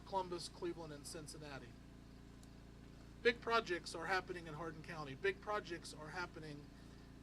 Columbus, Cleveland, and Cincinnati. Big projects are happening in Hardin County. Big projects are happening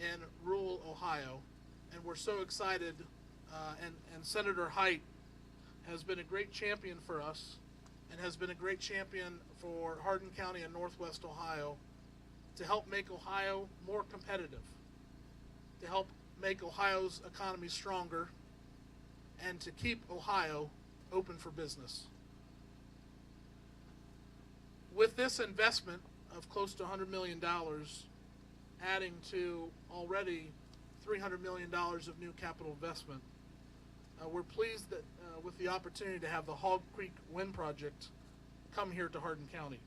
in rural Ohio, and we're so excited. And Senator Height has been a great champion for us, and has been a great champion for Hardin County and Northwest Ohio to help make Ohio more competitive, to help make Ohio's economy stronger, and to keep Ohio open for business. With this investment of close to $100 million, adding to already $300 million of new capital investment, we're pleased that with the opportunity to have the Hog Creek Wind Project come here to Hardin County.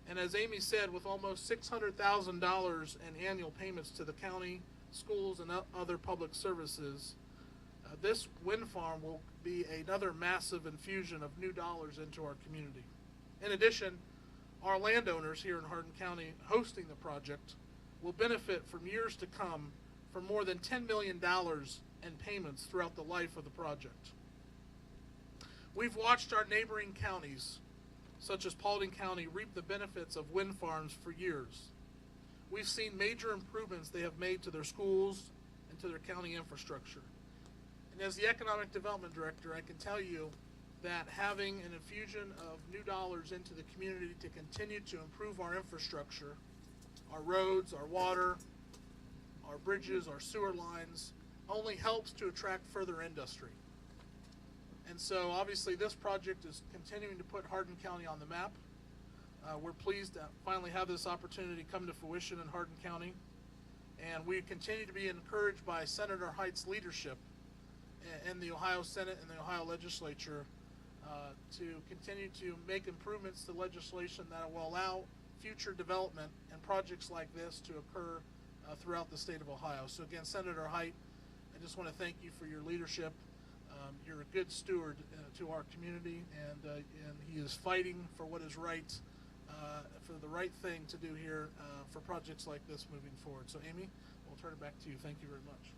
And as Amy said, with almost $600,000 in annual payments to the county, schools, and other public services, this wind farm will be another massive infusion of new dollars into our community. In addition, our landowners here in Hardin County hosting the project will benefit from years to come from more than $10 million in payments throughout the life of the project. We've watched our neighboring counties, such as Paulding County, reap the benefits of wind farms for years. We've seen major improvements they have made to their schools and to their county infrastructure. And as the Economic Development Director, I can tell you that having an infusion of new dollars into the community to continue to improve our infrastructure, our roads, our water, our bridges, our sewer lines, only helps to attract further industry. And so obviously this project is continuing to put Hardin County on the map. We're pleased to finally have this opportunity come to fruition in Hardin County. And we continue to be encouraged by Senator Height's leadership in the Ohio Senate and the Ohio Legislature to continue to make improvements to legislation that will allow future development and projects like this to occur throughout the state of Ohio. So again, Senator Height, I just want to thank you for your leadership. You're a good steward to our community, and he is fighting for what is right, for the right thing to do here for projects like this moving forward. So Amy, we'll turn it back to you. Thank you very much.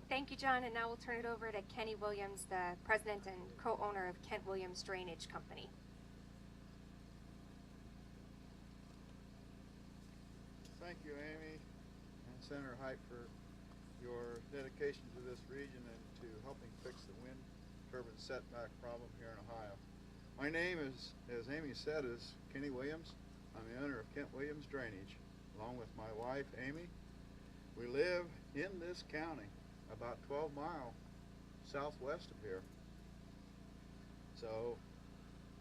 Thank you, John, and now we'll turn it over to Kenny Williams, the president and co-owner of Kent Williams Drainage Company. Thank you, Amy and Senator Height, for your dedication to this region and to helping fix the wind turbine setback problem here in Ohio. My name is, as Amy said, is Kenny Williams. I'm the owner of Kent Williams Drainage, along with my wife, Amy. We live in this county, about 12 miles southwest of here. So,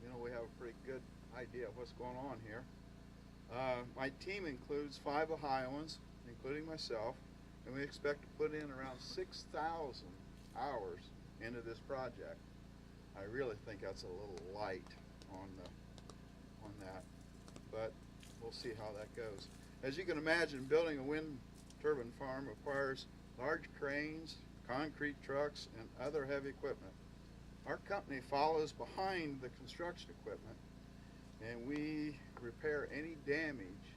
you know, we have a pretty good idea of what's going on here. My team includes 5 Ohioans, including myself, and we expect to put in around 6,000 hours into this project. I really think that's a little light on that, but we'll see how that goes. As you can imagine, building a wind turbine farm requires large cranes, concrete trucks, and other heavy equipment. Our company follows behind the construction equipment, and we repair any damage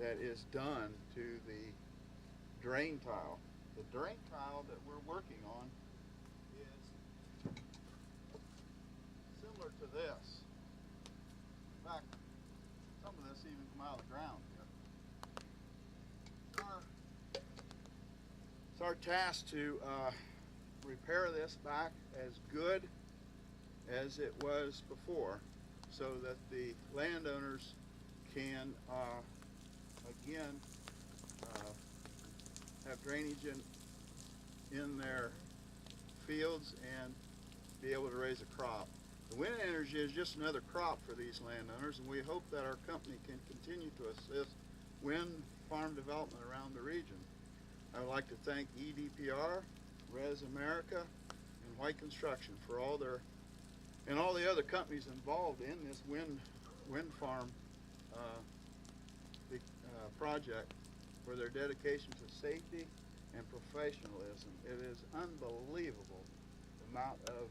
that is done to the drain tile. The drain tile that we're working on is similar to this. In fact, some of this even come out of the ground here. It's our task to repair this back as good as it was before, so that the landowners can again have drainage in their fields and be able to raise a crop. The wind energy is just another crop for these landowners, and we hope that our company can continue to assist wind farm development around the region. I would like to thank EDPR, Res America, and White Construction for all their, and all the other companies involved in this wind farm project, for their dedication to safety and professionalism. It is unbelievable the amount of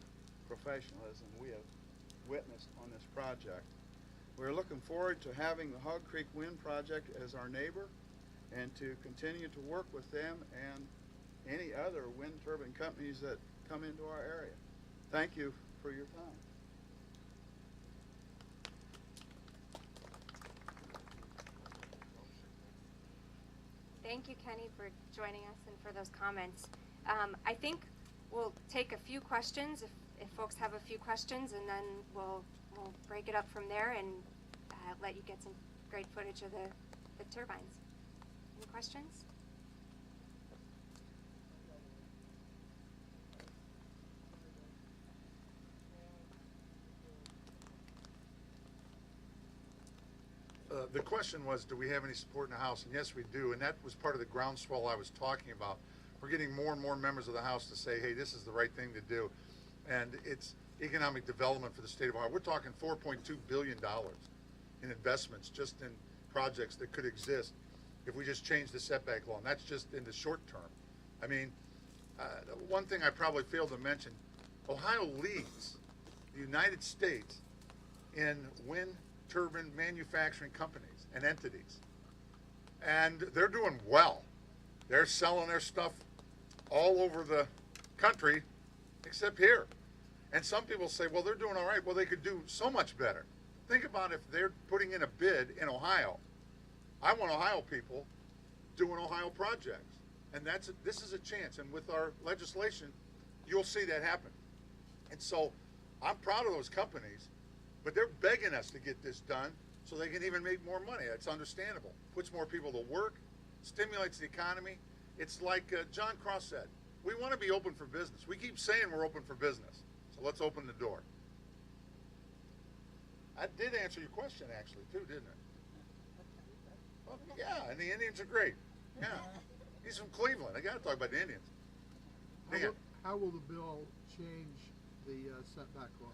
professionalism we have witnessed on this project. We're looking forward to having the Hog Creek Wind Project as our neighbor, and to continue to work with them and any other wind turbine companies that come into our area. Thank you for your time. Thank you, Kenny, for joining us and for those comments. I think we'll take a few questions if folks have a few questions, and then we'll break it up from there and let you get some great footage of the turbines. Any questions? The question was, do we have any support in the House? And yes, we do. And that was part of the groundswell I was talking about. We're getting more and more members of the House to say, hey, this is the right thing to do. And it's economic development for the state of Ohio. We're talking $4.2 billion in investments just in projects that could exist if we just change the setback law. And that's just in the short term. I mean, one thing I probably failed to mention, Ohio leads the United States in wind turbine manufacturing companies and entities. And they're doing well. They're selling their stuff all over the country except here. And some people say, well, they're doing all right. Well, they could do so much better. Think about if they're putting in a bid in Ohio. I want Ohio people doing Ohio projects. And this is a chance. And with our legislation, you'll see that happen. And so I'm proud of those companies, but they're begging us to get this done so they can even make more money. That's understandable. Puts more people to work, stimulates the economy. It's like John Cross said, we want to be open for business. We keep saying we're open for business, so let's open the door. I did answer your question actually too, didn't it? Well, yeah, and the Indians are great. Yeah, he's from Cleveland. I got to talk about the Indians. How will the bill change the setback law?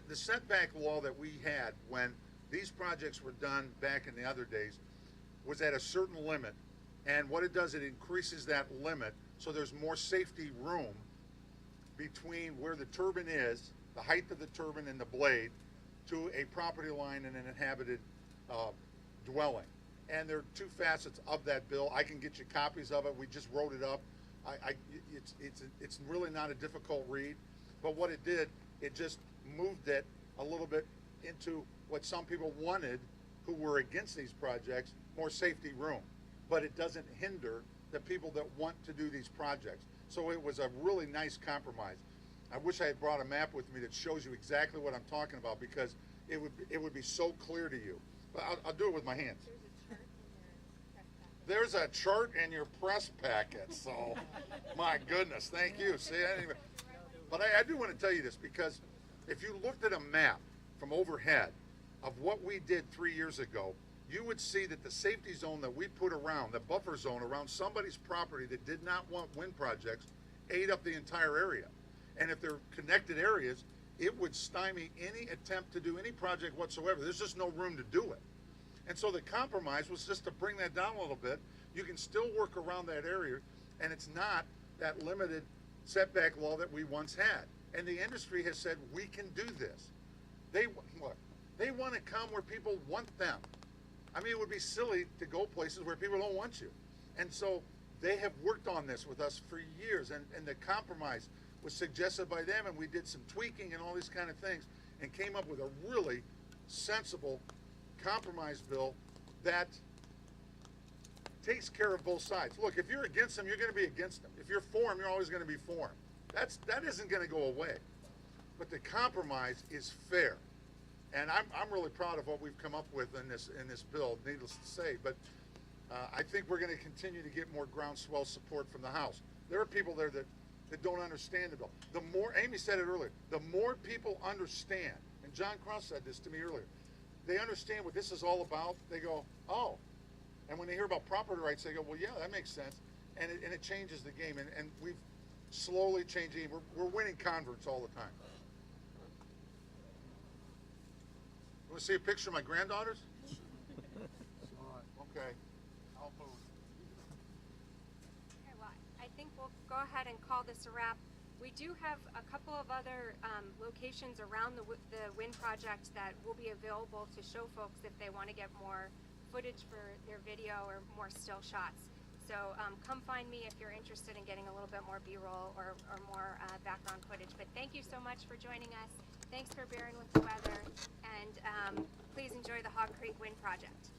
The setback law that we had when these projects were done back in the other days was at a certain limit, and what it does, it increases that limit so there's more safety room between where the turbine is, the height of the turbine and the blade, to a property line and an inhabited dwelling. And there are two facets of that bill. I can get you copies of it. We just wrote it up. It's really not a difficult read, but what it did, it just moved it a little bit into what some people wanted who were against these projects, more safety room. But it doesn't hinder the people that want to do these projects. So it was a really nice compromise. I wish I had brought a map with me that shows you exactly what I'm talking about, because it would be so clear to you. But I'll do it with my hands. There's a chart in your press packet, so my goodness, thank you. See, I didn't even, but I do want to tell you this, because if you looked at a map from overhead of what we did 3 years ago, you would see that the safety zone that we put around, the buffer zone around somebody's property that did not want wind projects, ate up the entire area. And if they're connected areas, it would stymie any attempt to do any project whatsoever. There's just no room to do it. And so the compromise was just to bring that down a little bit. You can still work around that area, and it's not that limited setback law that we once had. And the industry has said, we can do this. They want to come where people want them. I mean, it would be silly to go places where people don't want you. And so they have worked on this with us for years, and the compromise was suggested by them, and we did some tweaking and all these kind of things, and came up with a really sensible compromise bill that takes care of both sides. Look, if you're against them, you're going to be against them. If you're for them, you're always going to be for them. That isn't going to go away. But the compromise is fair. And I'm really proud of what we've come up with in this bill, needless to say. But I think we're going to continue to get more groundswell support from the House. There are people there that don't understand the bill. The more, Amy said it earlier, the more people understand, and John Cross said this to me earlier, they understand what this is all about, they go, oh. And when they hear about property rights, they go, well, yeah, that makes sense. And it changes the game. And we've slowly changed the game. We're winning converts all the time. Want to see a picture of my granddaughters? Okay. I'll move. Okay, well, I think we'll go ahead and call this a wrap. We do have a couple of other locations around the wind project that will be available to show folks if they want to get more footage for their video or more still shots. So come find me if you're interested in getting a little bit more B-roll or more background footage. But thank you so much for joining us. Thanks for bearing with the weather, and please enjoy the Hog Creek Wind Project.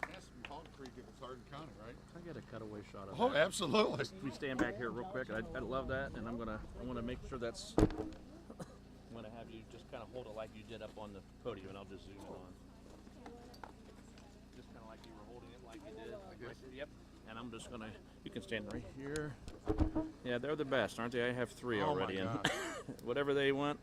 That's from Hog Creek if it's Hardin County, right? I get a cutaway shot of Oh, that. absolutely. If we stand back here real quick, I'd love that, and I'm gonna make sure that's. I'm gonna have you just kind of hold it like you did up on the podium, and I'll just zoom it on. Just kind of like you were holding it, like you did. Like this. Yep. And I'm just gonna. You can stand right here. Yeah, they're the best, aren't they? I have 3 Oh, my already, and gosh. whatever they want.